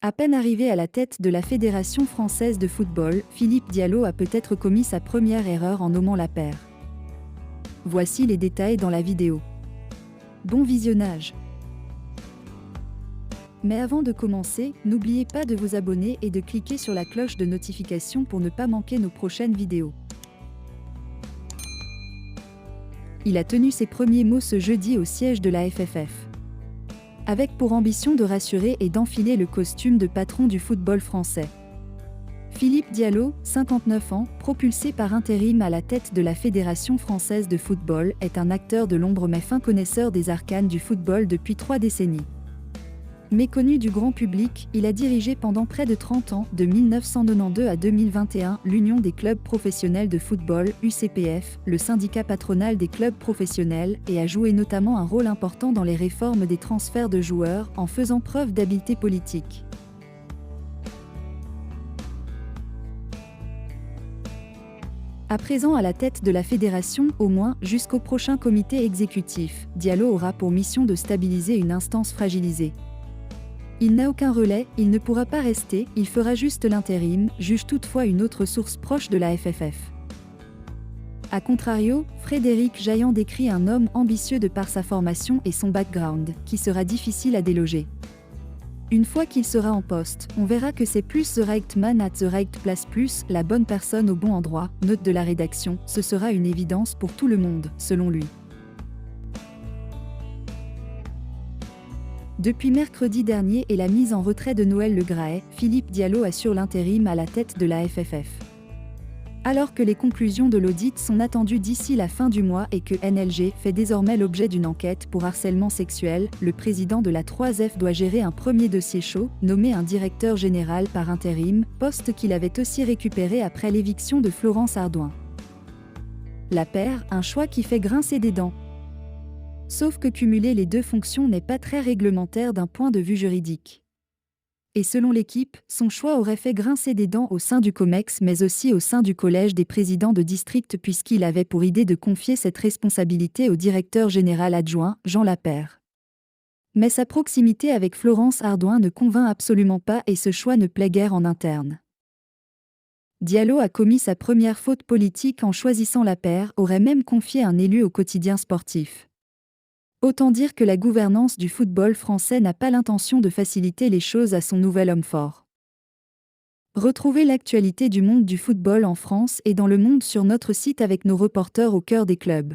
À peine arrivé à la tête de la Fédération française de football, Philippe Diallo a peut-être commis sa première erreur en nommant Lapeyre. Voici les détails dans la vidéo. Bon visionnage! Mais avant de commencer, n'oubliez pas de vous abonner et de cliquer sur la cloche de notification pour ne pas manquer nos prochaines vidéos. Il a tenu ses premiers mots ce jeudi au siège de la FFF. Avec pour ambition de rassurer et d'enfiler le costume de patron du football français. Philippe Diallo, 59 ans, propulsé par intérim à la tête de la Fédération française de football, est un acteur de l'ombre mais fin connaisseur des arcanes du football depuis 3 décennies. Méconnu du grand public, il a dirigé pendant près de 30 ans, de 1992 à 2021, l'Union des clubs professionnels de football, UCPF, le syndicat patronal des clubs professionnels, et a joué notamment un rôle important dans les réformes des transferts de joueurs, en faisant preuve d'habileté politique. À présent à la tête de la fédération, au moins jusqu'au prochain comité exécutif, Diallo aura pour mission de stabiliser une instance fragilisée. Il n'a aucun relais, il ne pourra pas rester, il fera juste l'intérim, juge toutefois une autre source proche de la FFF. A contrario, Frédéric Jaillant décrit un homme ambitieux de par sa formation et son background, qui sera difficile à déloger. Une fois qu'il sera en poste, on verra que c'est plus the right man at the right place plus la bonne personne au bon endroit, note de la rédaction, ce sera une évidence pour tout le monde, selon lui. Depuis mercredi dernier et la mise en retrait de Noël Le Graët, Philippe Diallo assure l'intérim à la tête de la FFF. Alors que les conclusions de l'audit sont attendues d'ici la fin du mois et que NLG fait désormais l'objet d'une enquête pour harcèlement sexuel, le président de la 3F doit gérer un premier dossier chaud, nommer un directeur général par intérim, poste qu'il avait aussi récupéré après l'éviction de Florence Ardouin. Lapeyre, un choix qui fait grincer des dents. Sauf que cumuler les deux fonctions n'est pas très réglementaire d'un point de vue juridique. Et selon l'équipe, son choix aurait fait grincer des dents au sein du COMEX mais aussi au sein du collège des présidents de district puisqu'il avait pour idée de confier cette responsabilité au directeur général adjoint, Jean Lapeyre. Mais sa proximité avec Florence Ardouin ne convainc absolument pas et ce choix ne plaît guère en interne. Diallo a commis sa première faute politique en choisissant Lapeyre, aurait même confié un élu au quotidien sportif. Autant dire que la gouvernance du football français n'a pas l'intention de faciliter les choses à son nouvel homme fort. Retrouvez l'actualité du monde du football en France et dans le monde sur notre site avec nos reporters au cœur des clubs.